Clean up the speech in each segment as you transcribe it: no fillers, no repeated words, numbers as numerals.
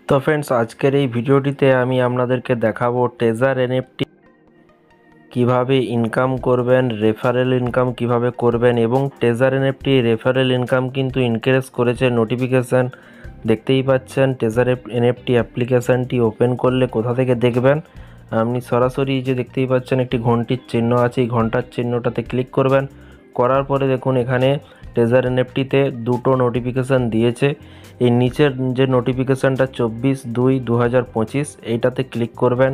তো फ्रेंड्स আজকের এই ভিডিওটিতে আমি আপনাদেরকে দেখাবো টেজার এনএফটি কিভাবে ইনকাম করবেন, রেফারেল ইনকাম কিভাবে করবেন এবং টেজার এনএফটি রেফারেল ইনকাম কিন্তু ইনক্রিজ করেছে। নোটিফিকেশন দেখতেই পাচ্ছেন। টেজার এনএফটি অ্যাপ্লিকেশনটি ওপেন করলে কোথা থেকে দেখবেন, আপনি সরাসরি যে দেখতেই পাচ্ছেন একটি ঘন্টির চিহ্ন আছে, এই ঘন্টার চিহ্নটাতে ক্লিক করবেন। করার পরে দেখুন এখানে টেজার এনএফটিতে দুটো নোটিফিকেশান দিয়েছে। এই নিচের যে নোটিফিকেশানটা 24/2/2025 এইটাতে ক্লিক করবেন।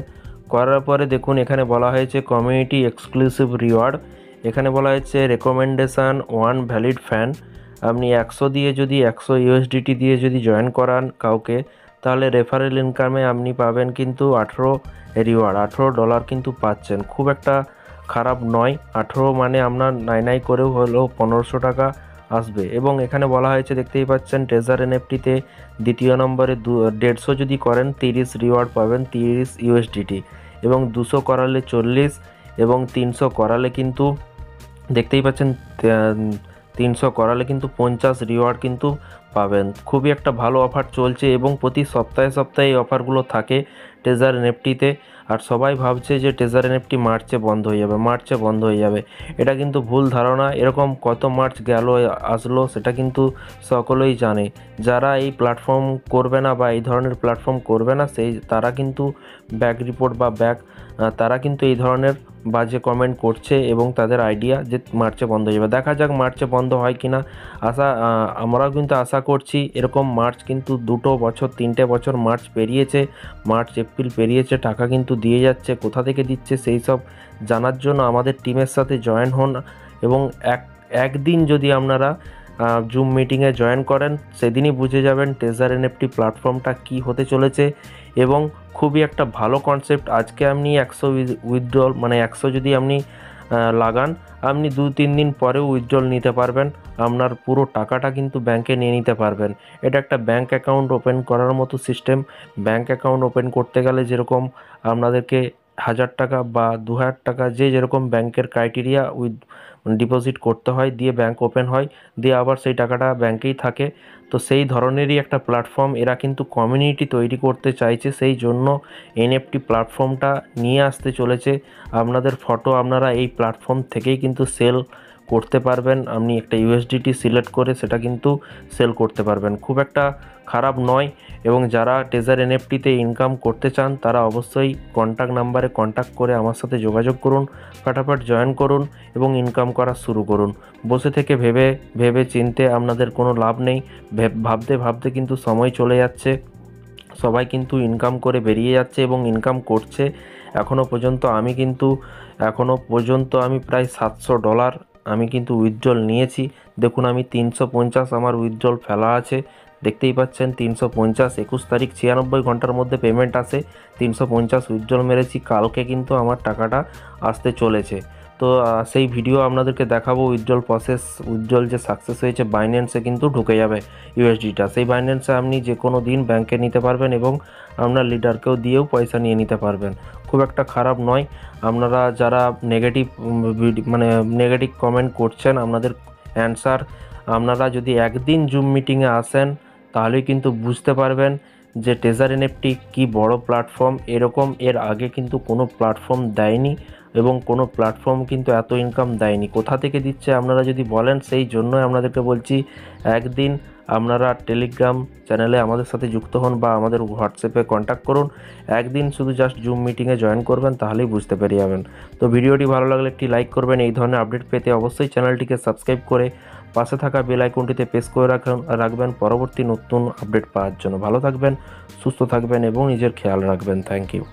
করার পরে দেখুন এখানে বলা হয়েছে কমিউনিটি এক্সক্লুসিভ রিওয়ার্ড। এখানে বলা হয়েছে রেকমেন্ডেশান 1 ভ্যালিড ফ্যান। আপনি 100 দিয়ে যদি 100 USDT দিয়ে যদি জয়েন করান কাউকে, তাহলে রেফারেল ইনকামে আপনি পাবেন কিন্তু 18 রিওয়ার্ড, $18 কিন্তু পাচ্ছেন। খুব একটা খারাপ নয়। 18 মানে আপনার নাই করেও হলেও 1500 টাকা আসবে। এবং এখানে বলা হয়েছে দেখতেই পাচ্ছেন টেজার এনএফটিতে দ্বিতীয় নম্বরে 150 যদি করেন 30 রিওয়ার্ড পাবেন, 30 USDT। এবং 200 করালে 40 এবং 300 করালে কিন্তু দেখতেই পাচ্ছেন 300 করালে কিন্তু 50 রিওয়ার্ড কিন্তু পাবেন। খুবই একটা ভালো অফার চলছে এবং প্রতি সপ্তাহে সপ্তাহে এই অফারগুলো থাকে টেজার এনএফটিতে। আর সবাই ভাবছে যে টেজার এনএফটি মার্চে বন্ধ হয়ে যাবে, মার্চে বন্ধ হয়ে যাবে। এটা কিন্তু ভুল ধারণা। এরকম কত মার্চ গেল আসলো সেটা কিন্তু সকলেই জানে। যারা এই প্ল্যাটফর্ম করবে না বা এই ধরনের প্ল্যাটফর্ম করবে না তারা কিন্তু ব্যাক রিপোর্ট বা তারা কিন্তু এই ধরনের বাজে কমেন্ট করছে এবং তাদের আইডিয়া যে মার্চে বন্ধ হয়ে যাবে। দেখা যাক মার্চে বন্ধ হয় কি না। আমরাও কিন্তু আশা করছি এরকম। মার্চ কিন্তু 2 বছর 3টে বছর মার্চ পেরিয়েছে, মার্চ এপ্রিল পেরিয়েছে, টাকা কিন্তু দিয়ে যাচ্ছে। কোথা থেকে দিচ্ছে সেই সব জানার জন্য আমাদের টিমের সাথে জয়েন হন এবং একদিন যদি আপনারা জুম মিটিংয়ে জয়েন করেন সেদিনই বুঝে যাবেন টেজার এনএফটি প্ল্যাটফর্মটা কি হতে চলেছে এবং খুবই একটা ভালো কনসেপ্ট। আজকে আপনি 100 উইথড্রল মানে 100 যদি আপনি লাগান, আপনি 2-3 দিন পরেও উইথড্রল নিতে পারবেন। আপনার পুরো টাকাটা কিন্তু ব্যাংকে নিয়ে নিতে পারবেন। এটা একটা ব্যাংক অ্যাকাউন্ট ওপেন করার মতো সিস্টেম। ব্যাংক অ্যাকাউন্ট ওপেন করতে গেলে যেরকম আপনাদেরকে 1000 টাকা বা 2000 টাকা যে যেরকম ব্যাংকের ক্রাইটেরিয়া ডিপোজিট করতে হয়, দিয়ে ব্যাংক ওপেন হয়, দিয়ে আবার সেই টাকাটা ব্যাংকেই থাকে। তো সেই ধরনেরই একটা প্ল্যাটফর্ম। এরা কিন্তু কমিউনিটি তৈরি করতে চাইছে, সেই জন্য এনএফটি প্ল্যাটফর্মটা নিয়ে আসতে চলেছে। আপনাদের ফটো আপনারা এই প্ল্যাটফর্ম থেকেই কিন্তু সেল করতে পারবেন। আপনি একটা USDT সিলেক্ট করে সেটা কিন্তু সেল করতে পারবেন। খুব একটা খারাপ নয়। এবং যারা টেজার এনএফটিতে ইনকাম করতে চান তারা অবশ্যই কন্ট্যাক্ট নাম্বারে কন্ট্যাক্ট করে আমার সাথে যোগাযোগ করুন, ফটাফট জয়েন করুন এবং ইনকাম করা শুরু করুন। বসে থেকে ভেবে চিনতে আপনাদের কোনো লাভ নেই। ভাবতে কিন্তু সময় চলে যাচ্ছে। সবাই কিন্তু ইনকাম করে বেরিয়ে যাচ্ছে এবং ইনকাম করছে। এখনও পর্যন্ত আমি প্রায় $700 আমি কিন্তু উইথড্রল নিয়েছি। দেখুন আমি 350 আমার উইথড্রল ফেলা আছে, দেখতেই পাচ্ছেন 350। 21 তারিখ 96 ঘন্টার মধ্যে পেমেন্ট আসে। 350 উইথড্রল মেরেছি। কালকে কিন্তু আমার টাকাটা আসতে চলেছে। তো সেই ভিডিও আপনাদেরকে দেখাবো। উইথড্রল যে সাকসেস হয়েছে বাইন্যান্সে কিন্তু ঢুকে যাবে USDটা। সেই বাইন্যান্সে আপনি যে কোনো দিন ব্যাংকে নিতে পারবেন এবং আপনার লিডারকেও দিয়েও পয়সা নিয়ে নিতে পারবেন। খুব একটা খারাপ নয়। আপনারা যারা নেগেটিভ কমেন্ট করছেন, আপনাদের অ্যান্সার আপনারা যদি একদিন জুম মিটিংয়ে আসেন তাহলেই কিন্তু বুঝতে পারবেন যে টেজার এনএফটি কি বড় প্ল্যাটফর্ম। এরকম এর আগে কিন্তু কোনো প্ল্যাটফর্ম দেয়নি এবং কোনো প্ল্যাটফর্ম কিন্তু এত ইনকাম দেয়নি। কোথা থেকে দিচ্ছে আপনারা যদি বলেন, সেই জন্যই আপনাদেরকে বলছি একদিন আপনারা টেলিগ্রাম চ্যানেলে আমাদের সাথে যুক্ত হন বা আমাদের হোয়াটসঅ্যাপে কন্ট্যাক্ট করুন। একদিন শুধু জাস্ট জুম মিটিংয়ে জয়েন করবেন, তাহলেই বুঝতে পেরে যাবেন। তো ভিডিওটি ভালো লাগলে একটি লাইক করবেন। এই ধরনের আপডেট পেতে অবশ্যই চ্যানেলটিকে সাবস্ক্রাইব করে পাশে থাকা বেল আইকনটিতে প্রেস করে রাখবেন পরবর্তী নতুন আপডেট পাওয়ার জন্য। ভালো থাকবেন, সুস্থ থাকবেন এবং নিজের খেয়াল রাখবেন। Thank you.